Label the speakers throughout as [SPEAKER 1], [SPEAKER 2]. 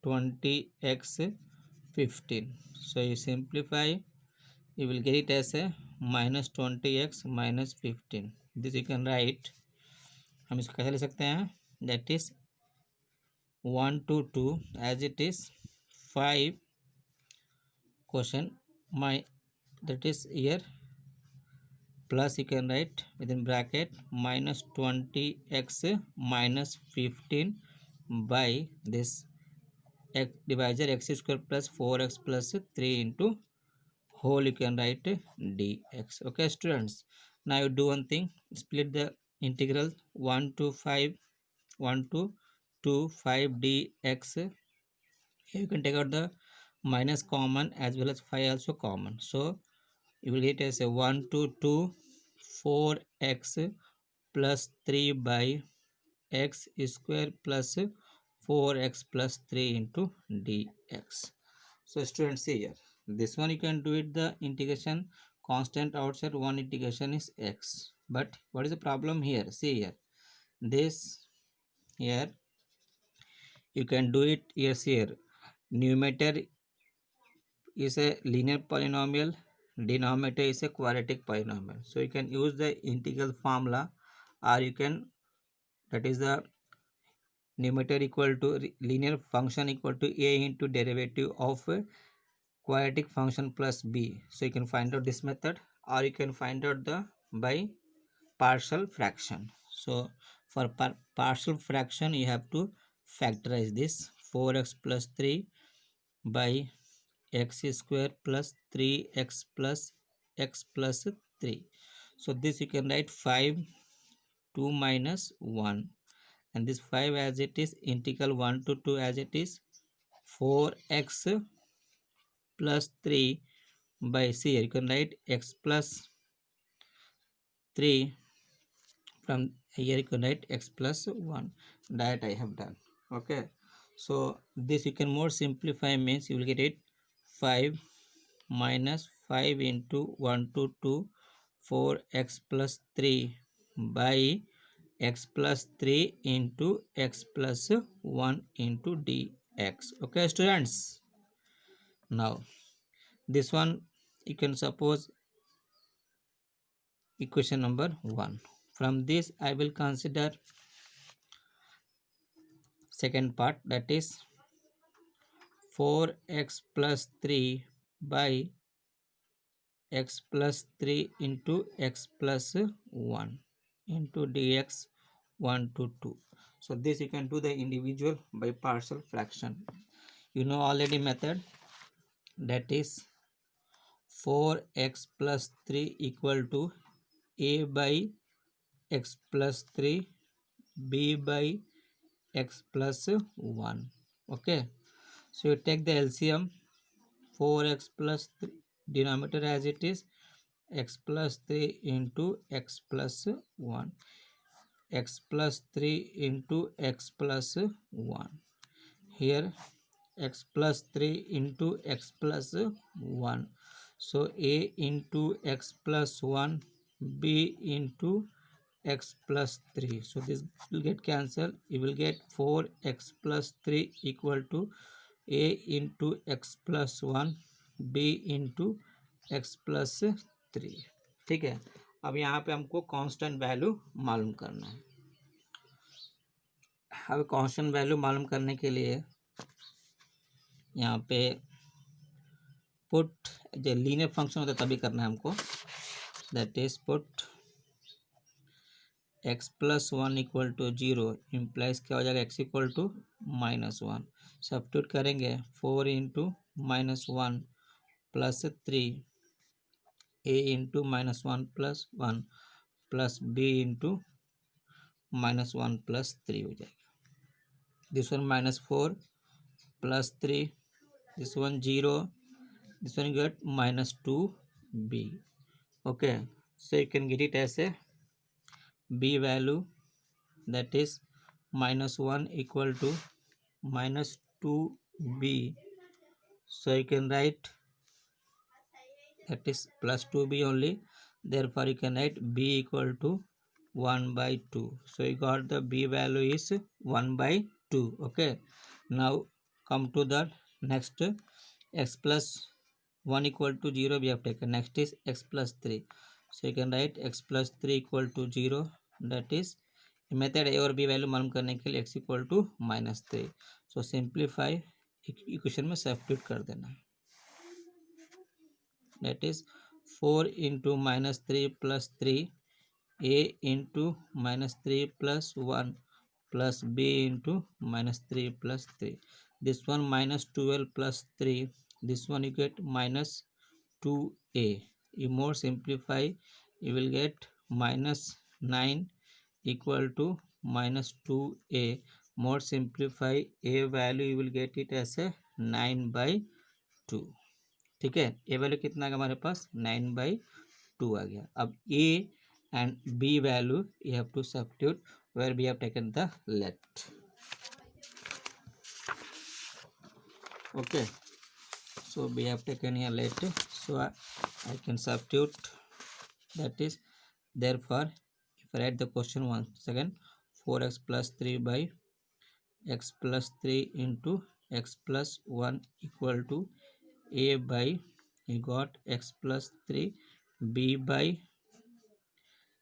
[SPEAKER 1] 20x 15. So you simplify, you will get it as a minus 20x minus 15. This you can write, हम इसको कैसे ले सकते हैं, that is 1 to 2 as it is 5 question my, that is here, plus you can write within bracket minus 20x minus 15 by this x divisor x square plus 4x plus 3 into whole, you can write dx. Okay students, now you do one thing, split the integral 1 to 5, 1 to 2 5 dx. Here you can take out the minus common as well as 5 also common, so you will get as a 1 to 2 4x plus 3 by x square plus 4x plus 3 into dx. So students, see here, this one you can do it the integration constant outside one integration is x, but what is the problem here, see here, this here you can do it, yes, here numerator is a linear polynomial, denominator is a quadratic polynomial, so you can use the integral formula, or you can, that is the numerator equal to linear function equal to a into derivative of quadratic function plus b. So you can find out this method, or you can find out the by partial fraction. So for partial fraction you have to factorize this 4x plus 3 by x square plus 3x plus x plus 3. So this you can write 5 2 minus 1, and this 5 as it is, integral 1 to 2 as it is 4x plus 3 by c, you can write x plus 3, from here you can write x plus 1, that I have done. Okay, so this you can more simplify, means you will get it 5 minus 5 into 1 to 2 4x plus 3 by x plus 3 into x plus 1 into dx. Okay students, now this one you can suppose equation number 1. From this I will consider second part, that is 4x plus 3 by x plus 3 into x plus 1 into dx 1 to 2. So this you can do the individual by partial fraction. You know already method, that is 4x plus 3 equal to a by x plus 3 b by x plus 1. Okay, so you take the LCM, 4x plus 3 denominator as it is x plus 3 into x plus 1, x plus 3 into x plus 1, here x plus 3 into x plus 1, so a into x plus 1 b into x plus 3, so this will get cancelled, you will get 4x plus 3 equal to a into x plus 1 b into x plus 3. ठीक है, अब यहाँ पे हमको constant value मालूम करना है. अब कांस्टेंट वैल्यू मालूम करने के लिए यहाँ पे पुट जो लीनियर फंक्शन होता है तभी करना है हमको, that is put x plus 1 equal to 0 implies क्या हो जाएगा, x equal to minus 1. Substitute करेंगे 4 into minus 1 plus 3 a into minus 1 plus 1 plus b into minus 1 plus 3 हो जाएगा. This one minus 4 plus 3, this one 0, this one you get minus 2b. Okay, so you can get it as a b value, that is minus 1 equal to minus 2b, so you can write that is plus 2b only, therefore you can write b equal to 1 by 2, so you got the b value is 1 by 2. Okay, now come to the next, x plus 1 equal to 0 we have taken. Next is x plus 3. So you can write x plus 3 equal to 0. That is method A और B value मालूम करने के लिए x equal to -3. So simplify equation में substitute कर देना. That is 4 into -3 plus 3 a into -3 plus 1 plus b into -3 plus 3. This one -12 plus 3. This one you get -2a. You more simplify, you will get -9 equal to -2a. More simplify a value, you will get it as a 9/2. ठीक है, ए value कितना है हमारे पास 9/2 आ गया. अब ए and b value you have to substitute where we have taken the let. Okay, so we have taken here let, so I can substitute. That is, therefore if I write the question once again, 4x plus 3 by x plus 3 into x plus 1 equal to a by, you got x plus 3, b by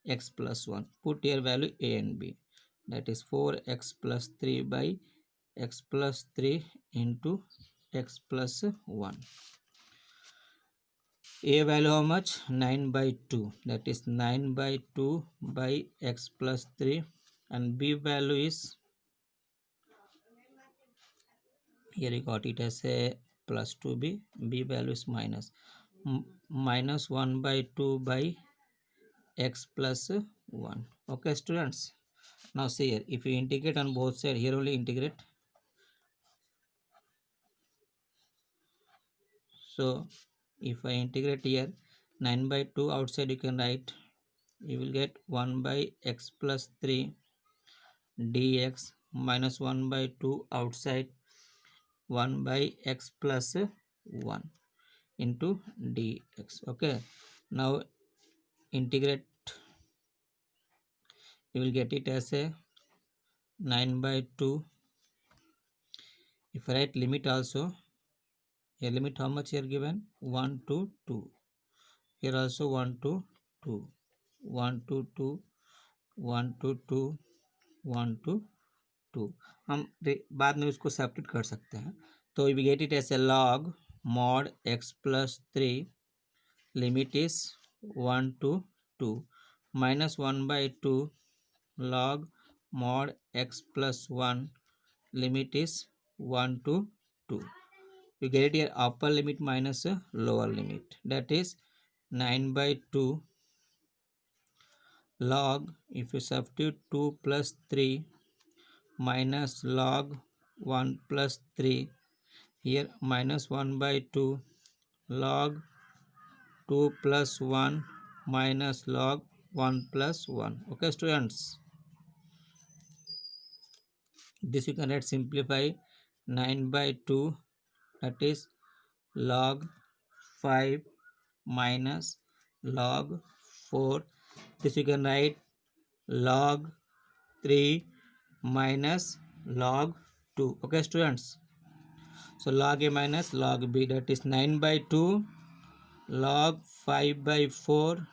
[SPEAKER 1] x plus 1. Put here value a and b. That is 4x plus 3 by x plus 3 into x plus 1. A value how much? 9/2. That is 9/2 by x plus 3. And b value is, here you got it as a plus 2b. B value is minus 1/2 by x plus 1. Okay students. Now see here, if you integrate on both sides, here only integrate. So if I integrate here, 9/2 outside you can write, you will get 1 by x plus 3 dx minus 1/2 outside 1 by x plus 1 into dx. Okay, now integrate, you will get it as a 9/2. If I write limit also, here limit how much here given? 1 to 2. Here also 1 to 2, 1 to 2, 1 to 2, 1 to 2. हम बाद में उसको substitute कर सकते हैं. तो we get it as a log mod x plus 3, limit is 1 to 2, minus 1/2 log mod x plus 1, limit is 1 to 2. You get it here, upper limit minus lower limit. That is 9/2 log, if you substitute 2 plus 3 minus log 1 plus 3, here minus 1/2 log 2 plus 1 minus log 1 plus 1. Okay students, this you can write simplify 9/2, that is log 5 minus log 4. This you can write log 3 minus log 2. Okay students, so log a minus log b, that is 9/2 log 5/4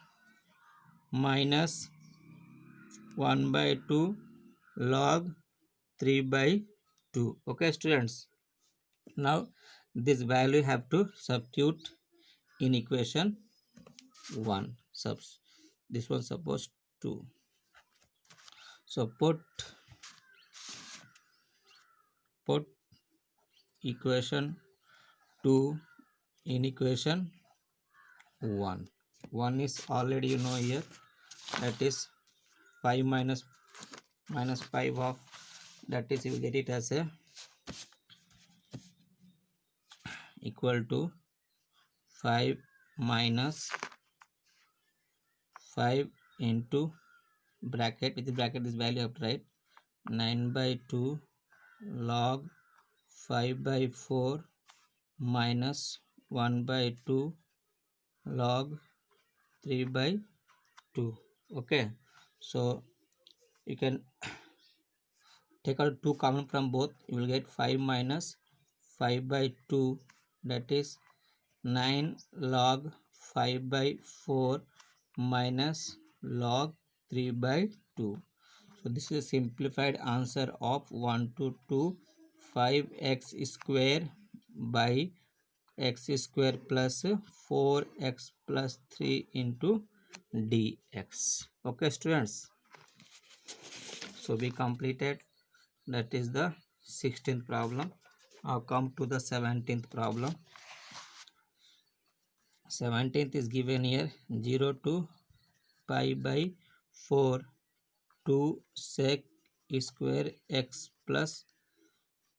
[SPEAKER 1] minus 1/2 log 3/2. Okay students, now this value have to substitute in equation 1. This one suppose 2. So put equation 2 in equation 1. 1 is already you know here, that is 5 minus 5 of, that is you will get it as a equal to 5 minus 5 into bracket, with the bracket this value I have to write 9/2 log 5/4 minus 1/2 log 3/2. Okay, so you can take out 2 common from both, you will get 5 minus 5 by 2, that is 9 log 5 by 4 minus log 3 by 2. So this is a simplified answer of 1 to 2, 5x square by x square plus 4x plus 3 into dx. Okay students, so we completed, that is the 16th problem. Now come to the 17th problem. 17th is given here, 0 to pi by 4 2 sec square x plus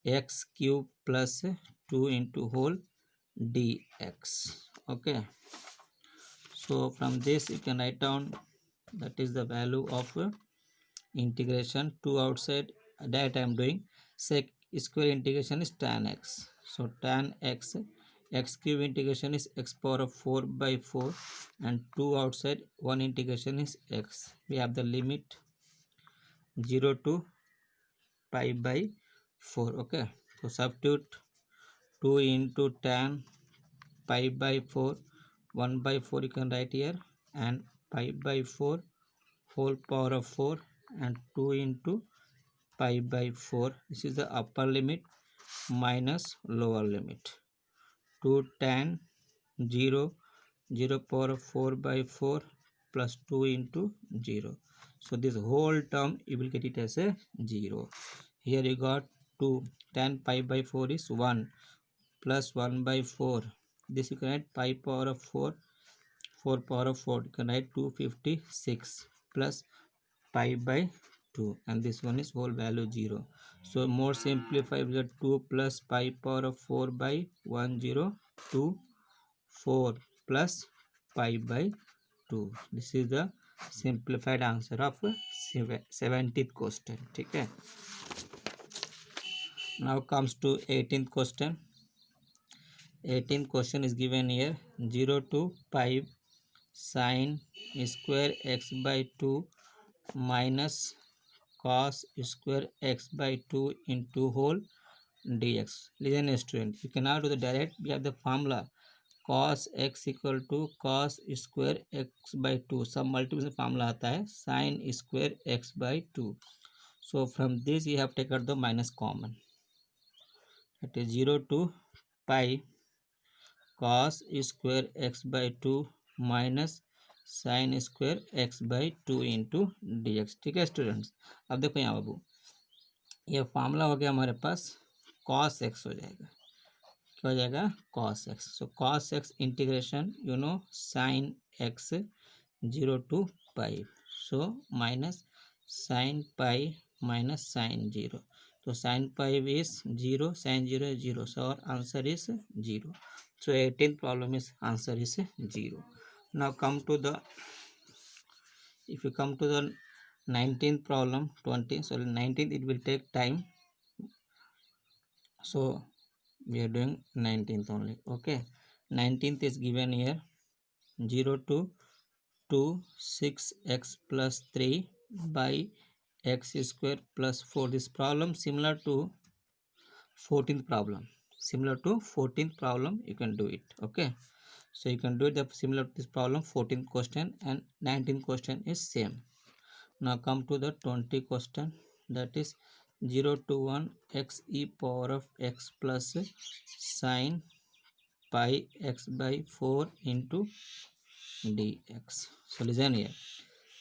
[SPEAKER 1] x cube plus 2 into whole dx. Okay, so from this you can write down, that is the value of integration. 2 outside, that I am doing. Sec square integration is tan x, so tan x. X cube integration is x power of 4 by 4, and 2 outside, 1 integration is x. We have the limit 0 to pi by 4. Okay, so substitute 2 into tan pi by 4, 1 by 4 you can write here, and pi by 4 whole power of 4, and 2 into pi by 4. This is the upper limit minus lower limit. 2 tan 0, 0 power of 4 by 4 plus 2 into 0. So this whole term you will get it as a 0. Here you got 2, tan pi by 4 is 1 plus 1 by 4. This you can write pi power of 4, 4 power of 4. You can write 256 plus pi by 2, and this one is whole value 0. So more simplified, we get 2 plus pi power of 4 by 1 0 2 4 plus pi by 2. This is the simplified answer of 70th question. Okay. Now comes to 18th question. 18th question is given here, 0 to pi sine square x by 2 minus cos square x by 2 into whole dx. Listen student, you cannot do the direct. We have the formula cos x equal to cos square x by 2. Some multiplication formula आता है sin square x by 2. So from this you have taken the minus common. That is 0 to pi cos square x by 2 minus sin square x by 2 into dx. ठीक है students, अब देखो यहाँ बाबू, ये formula हो गया हमारे पास, cos x हो जाएगा, क्या हो जाएगा cos x. So cos x integration you know sin x 0 to pi, so minus sin pi minus sin 0. So sin pi is 0, sin 0 is 0, so our answer is 0. So 18th problem is answer is 0. Now come to the, if you come to the 19th problem, 20, so 19th it will take time, so we are doing 19th only. Okay, 19th is given here, 0 to 2 6x plus 3 by x square plus 4. This problem similar to 14th problem, similar to 14th problem you can do it. Okay, so you can do it similar to this problem. 14th question and 19th question is same. Now come to the 20 question, that is 0 to 1 x e power of x plus sine pi x by 4 into dx. So listen here,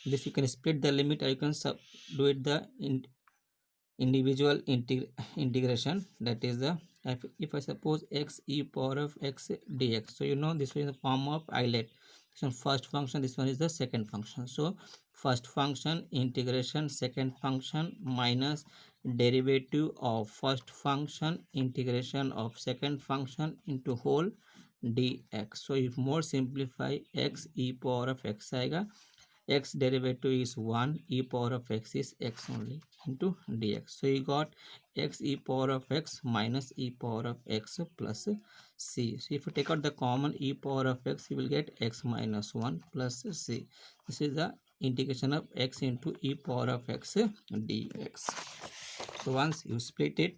[SPEAKER 1] this you can split the limit, or you can do it the individual integration. That is the, if I suppose x e power of x dx, so you know this one is the form of islet. This one first function, this one is the second function. So first function integration second function minus derivative of first function integration of second function into whole dx. So if more simplify, x e power of x आएगा, x derivative is 1, e power of x is x only into dx. So you got x e power of x minus e power of x plus c. So if you take out the common e power of x, you will get x minus 1 plus c. This is the integration of x into e power of x dx. So once you split it,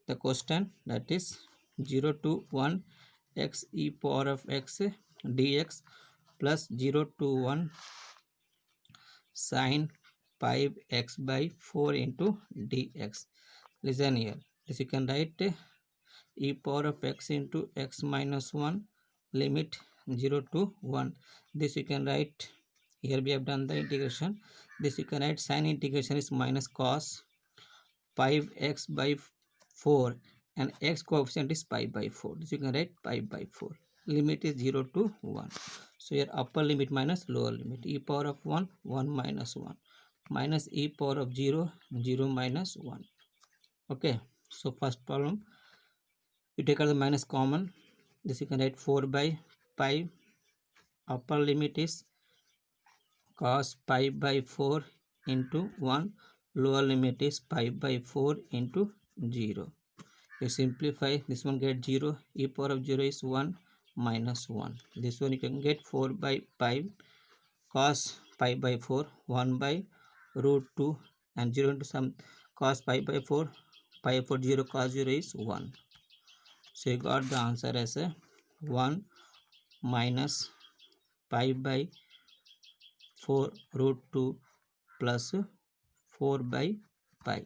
[SPEAKER 1] the question, that is 0 to 1 x e power of x dx plus 0 to 1 sine pi x by 4 into dx. Listen here. This you can write e power of x into x minus 1 limit 0 to 1. This you can write, here we have done the integration. This you can write sine integration is minus cos 5x by 4 and x coefficient is pi by 4. This you can write pi by 4. Limit is 0 to 1. So here upper limit minus lower limit. E power of 1, 1 minus 1. Minus e power of 0, 0 minus 1. Okay. So first problem, you take out the minus common. This you can write 4 by pi. Upper limit is cos pi by 4 into 1. Lower limit is pi by 4 into 0. You simplify, this one get 0. E power of 0 is 1 minus 1. This one you can get 4 by pi cos pi by 4, 1 by root 2 and 0 into some cos pi by 4, pi 4 0 cos 0 is 1. So you got the answer as a 1 minus pi by 4 root 2 plus 4 by pi.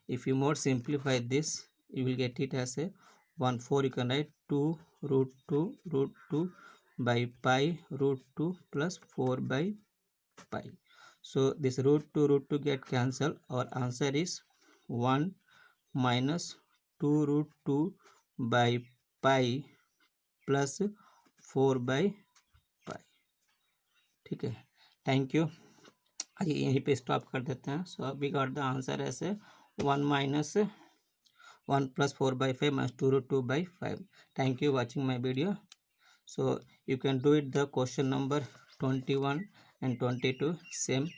[SPEAKER 1] If you more simplify this, you will get it as a 1 4. You can write 2 root 2 by pi root 2 plus 4 by pi. So this root 2 get cancelled. Our answer is 1 minus 2 root 2 by pi plus 4 by pi. ठीक है, thank you. आइए यहीं पे stop कर देते हैं। So we got the answer ऐसे 1 minus 1 plus 4 by 5 minus 2 root 2 by 5. Thank you watching my video. So you can do it the question number 21 and 22 same.